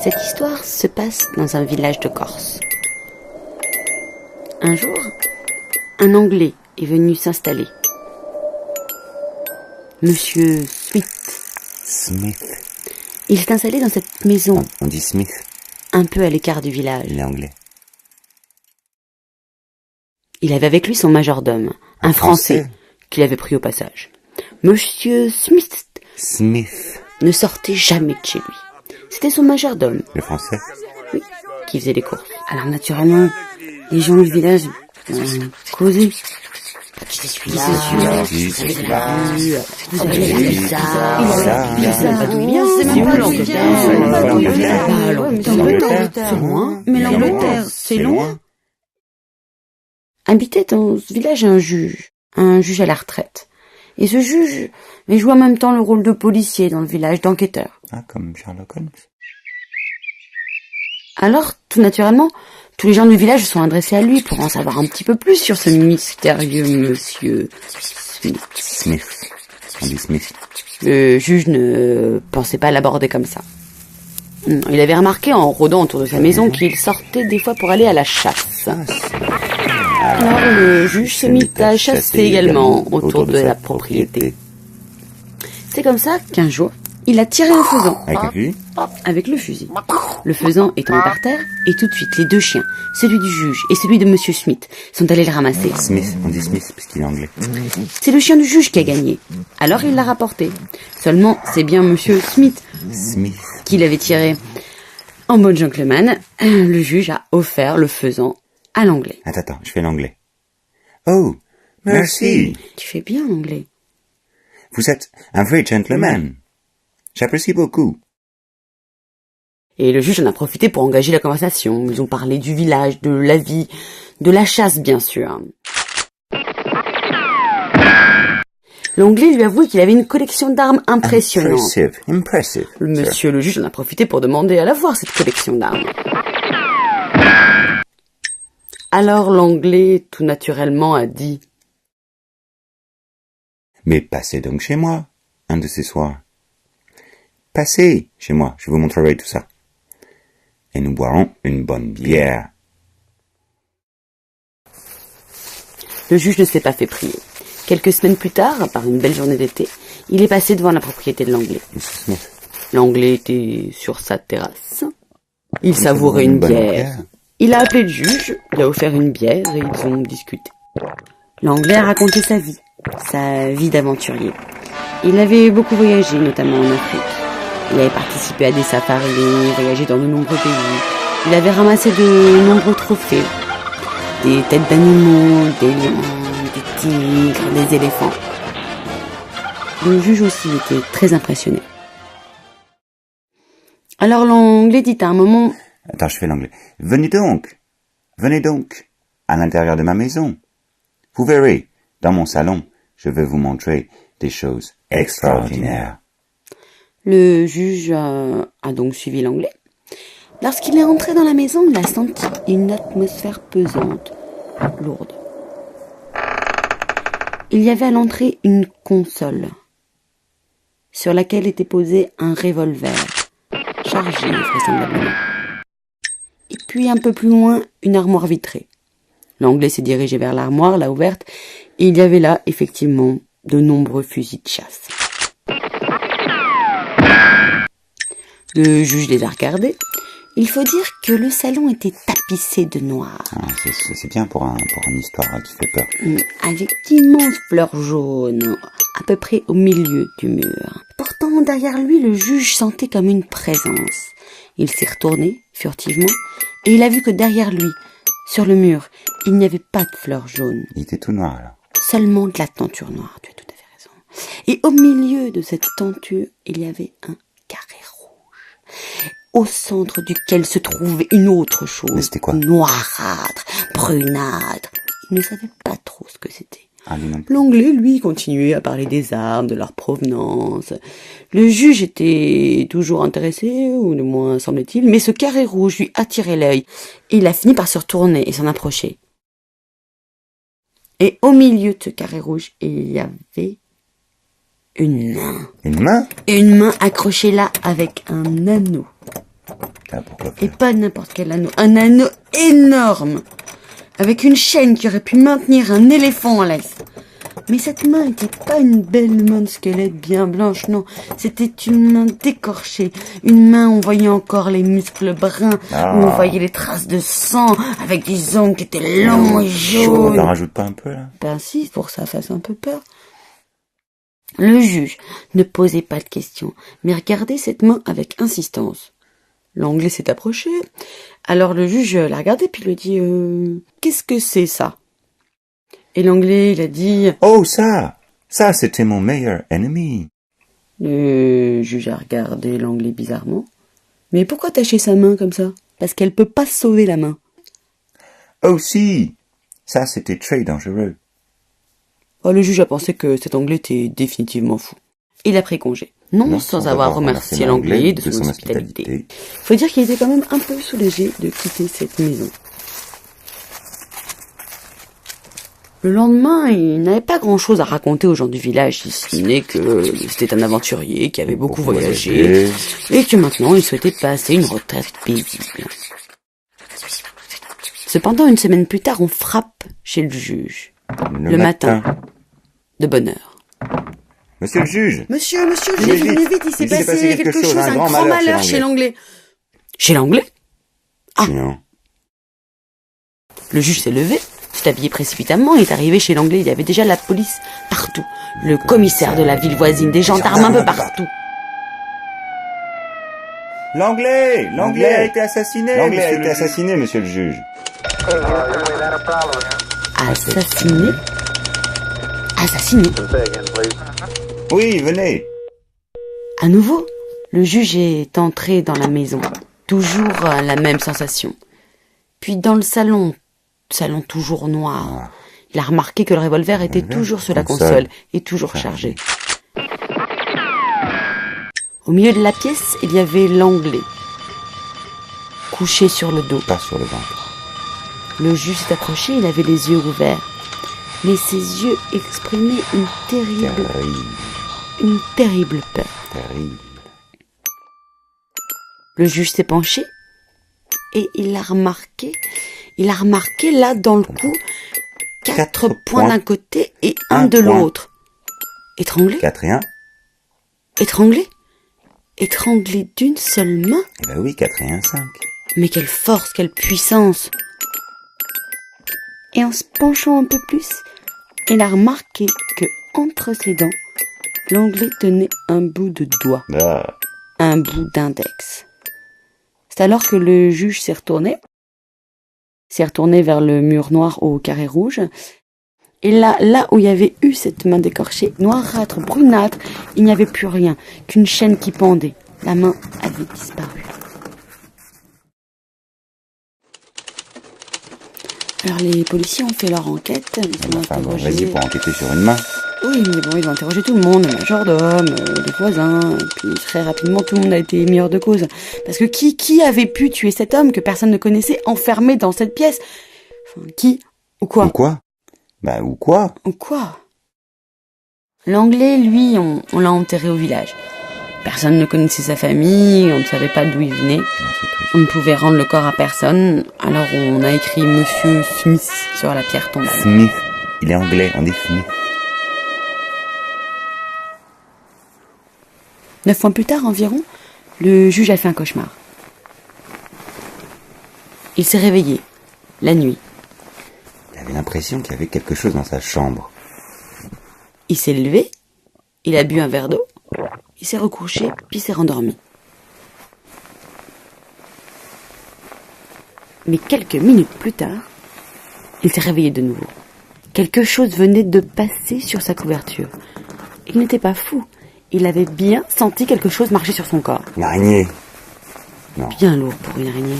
Cette histoire se passe dans un village de Corse. Un jour, un Anglais est venu s'installer. Monsieur Smith. Il s'est installé dans cette maison, On dit Smith. un peu à l'écart du village. Il est anglais. Il avait avec lui son majordome, un Français, qu'il avait pris au passage. Monsieur Smith ne sortait jamais de chez lui. C'était son majordome, Le français. oui, qui faisait les courses. Alors naturellement, les gens du village causaient. Qui c'est celui-là? Qui c'est celui-là? Vous avez l'air bizarre. bizarre. Il ne sait pas d'où il vient. C'est même pas l'Angleterre. L'Angleterre, c'est loin. Mais l'Angleterre, c'est loin. Habitait dans ce village un juge à la retraite. Et ce juge jouait en même temps le rôle de policier dans le village, d'enquêteur. Ah, comme Sherlock Holmes. Alors, tout naturellement, tous les gens du village se sont adressés à lui pour en savoir un petit peu plus sur ce mystérieux monsieur Smith. On dit Smith. Le juge ne pensait pas l'aborder comme ça. Non, il avait remarqué en rôdant autour de sa maison qu'il sortait des fois pour aller à la chasse. Alors le juge se mit à chasser également autour de la propriété. C'est comme ça qu'un jour, il a tiré un faisan avec le fusil. Le faisan est tombé par terre et tout de suite les deux chiens, celui du juge et celui de monsieur Smith, sont allés le ramasser. Smith, on dit Smith parce qu'il est anglais. C'est le chien du juge qui a gagné. Alors il l'a rapporté. Seulement, c'est bien monsieur Smith qui l'avait tiré. En bon gentleman, le juge a offert le faisan à l'anglais. Attends, je fais l'anglais. Oh, merci. Tu fais bien l'anglais. Vous êtes un vrai gentleman. J'apprécie beaucoup. Et le juge en a profité pour engager la conversation. Ils ont parlé du village, de la vie, de la chasse bien sûr. L'anglais lui avouait qu'il avait une collection d'armes impressionnante. Impressive. Monsieur le juge en a profité pour demander à la voir cette collection d'armes. Alors l'anglais, tout naturellement, a dit « Mais passez donc chez moi, un de ces soirs. Passez chez moi, je vous montrerai tout ça. Et nous boirons une bonne bière. » Le juge ne s'est pas fait prier. Quelques semaines plus tard, par une belle journée d'été, il est passé devant la propriété de l'anglais. L'anglais était sur sa terrasse. Il savourait une bière. Il a appelé le juge, il a offert une bière et ils ont discuté. L'anglais a raconté sa vie d'aventurier. Il avait beaucoup voyagé, notamment en Afrique. Il avait participé à des safaris, voyagé dans de nombreux pays. Il avait ramassé de nombreux trophées. Des têtes d'animaux, des lions, des tigres, des éléphants. Le juge aussi était très impressionné. Alors l'anglais dit à un moment... Attends, je fais l'anglais. Venez donc, à l'intérieur de ma maison. Vous verrez, dans mon salon, je vais vous montrer des choses extraordinaires. Le juge a donc suivi l'anglais. Lorsqu'il est entré dans la maison, il a senti une atmosphère pesante, lourde. Il y avait à l'entrée une console, sur laquelle était posé un revolver, chargé vraisemblablement. Et puis un peu plus loin, une armoire vitrée. L'anglais s'est dirigé vers l'armoire, l'a ouverte, et il y avait là, effectivement, de nombreux fusils de chasse. Le juge les a regardés. Il faut dire que le salon était tapissé de noir. Ah, c'est bien pour une histoire qui fait peur. Avec d'immenses fleurs jaunes, à peu près au milieu du mur. Pourtant, derrière lui, le juge sentait comme une présence. Il s'est retourné, furtivement, et il a vu que derrière lui, sur le mur, il n'y avait pas de fleurs jaunes. Il était tout noir, alors. Seulement de la tenture noire, tu as tout à fait raison. Et au milieu de cette tenture, il y avait un carré rouge, au centre duquel se trouvait une autre chose. Mais c'était quoi? Noirâtre, brunâtre. Il ne savait pas trop ce que c'était. L'anglais, lui, continuait à parler des armes, de leur provenance. Le juge était toujours intéressé, ou du moins semblait-il, mais ce carré rouge lui attirait l'œil. Et il a fini par se retourner et s'en approcher. Et au milieu de ce carré rouge, il y avait une main. Une main? Une main accrochée là avec un anneau. Ah, pourquoi Et faire? pas n'importe quel anneau. Un anneau énorme. Avec une chaîne qui aurait pu maintenir un éléphant en laisse. Mais cette main n'était pas une belle main de squelette bien blanche, non. C'était une main décorchée. Une main où on voyait encore les muscles bruns, où on voyait les traces de sang, avec des ongles qui étaient longs et Chaud, jaunes. t'en rajoutes pas un peu, là? Ben si, pour que ça fasse un peu peur. Le juge ne posait pas de questions, mais regardait cette main avec insistance. L'Anglais s'est approché. Alors le juge l'a regardé puis lui a dit qu'est-ce que c'est ça? Et l'Anglais, il a dit Oh, ça, c'était mon meilleur ennemi. Le juge a regardé l'Anglais bizarrement. Mais pourquoi tacher sa main comme ça? Parce qu'elle peut pas sauver la main. Oh, si, ça, c'était très dangereux. Oh, le juge a pensé que cet Anglais était définitivement fou. Il a pris congé. Non, sans avoir remercié l'Anglais de son hospitalité. Faut dire qu'il était quand même un peu soulagé de quitter cette maison. Le lendemain, il n'avait pas grand-chose à raconter aux gens du village, si ce n'est que c'était un aventurier qui avait beaucoup voyagé et que maintenant il souhaitait passer une retraite paisible. Cependant, une semaine plus tard, on frappe chez le juge. Le matin. De bonne heure. Monsieur le juge! Monsieur, venez vite, il s'est passé quelque chose, un grand malheur chez l'Anglais. Chez l'Anglais? Ah. Non. Le juge s'est levé, s'est habillé précipitamment et est arrivé chez l'Anglais. Il y avait déjà la police partout. Le commissaire de la ville voisine, des gendarmes un peu partout. L'Anglais a été assassiné! L'Anglais a été assassiné, monsieur le juge. Assassiné? Assassiné? Oui, venez. À nouveau, le juge est entré dans la maison. Toujours la même sensation. Puis dans le salon toujours noir. Il a remarqué que le revolver était toujours sur la console et toujours chargé. Au milieu de la pièce, il y avait l'Anglais, couché sur le dos. Pas sur le ventre. Le juge s'est approché, il avait les yeux ouverts. Mais ses yeux exprimaient une terrible peur. Terrible. Le juge s'est penché et il a remarqué là dans le cou 4 points d'un côté et un de l'autre. Étranglé? 4 et 1. Étranglé? Étranglé d'une seule main? Eh ben oui, 4 et 1, 5. Mais quelle force, quelle puissance! Et en se penchant un peu plus, il a remarqué que entre ses dents, l'Anglais tenait un bout de doigt, un bout d'index. C'est alors que le juge s'est retourné vers le mur noir au carré rouge. Et là où il y avait eu cette main décorchée, noirâtre, brunâtre, il n'y avait plus rien qu'une chaîne qui pendait. La main avait disparu. Alors les policiers ont fait leur enquête, ils ont interrogé... Vas-y pour enquêter sur une main. Oui, mais bon, ils ont interrogé tout le monde, le majordome, les voisins, et puis très rapidement tout le monde a été mis hors de cause. Parce que qui avait pu tuer cet homme que personne ne connaissait, enfermé dans cette pièce? Enfin, qui? Ou quoi? Ou quoi? Bah, ou quoi? Ou quoi? L'Anglais, lui, on l'a enterré au village. Personne ne connaissait sa famille, on ne savait pas d'où il venait. On ne pouvait rendre le corps à personne, alors on a écrit Monsieur Smith sur la pierre tombale. Smith, il est anglais, on dit Smith. 9 mois plus tard environ, le juge a fait un cauchemar. Il s'est réveillé, la nuit. Il avait l'impression qu'il y avait quelque chose dans sa chambre. Il s'est levé, il a bu un verre d'eau, il s'est recouché, puis s'est rendormi. Mais quelques minutes plus tard, il s'est réveillé de nouveau. Quelque chose venait de passer sur sa couverture. Il n'était pas fou. Il avait bien senti quelque chose marcher sur son corps. Une araignée. Non. Bien lourd pour une araignée.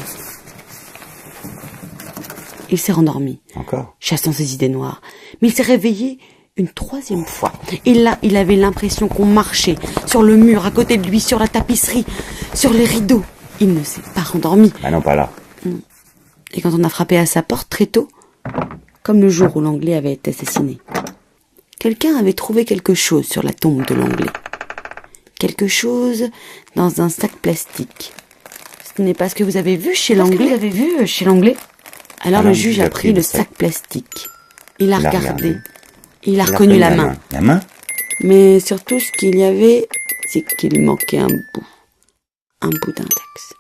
Il s'est rendormi. Encore? Chassant ses idées noires. Mais il s'est réveillé une 3e fois. Et là, il avait l'impression qu'on marchait sur le mur, à côté de lui, sur la tapisserie, sur les rideaux. Il ne s'est pas rendormi. Ah non, pas là. Et quand on a frappé à sa porte très tôt, comme le jour où l'Anglais avait été assassiné, quelqu'un avait trouvé quelque chose sur la tombe de l'Anglais. Quelque chose dans un sac plastique. Ce n'est pas ce que vous avez vu chez l'anglais. Alors le juge a pris le sac plastique. Il a regardé. Il a reconnu la main. La main? Mais surtout, ce qu'il y avait, c'est qu'il manquait un bout. Un bout d'index.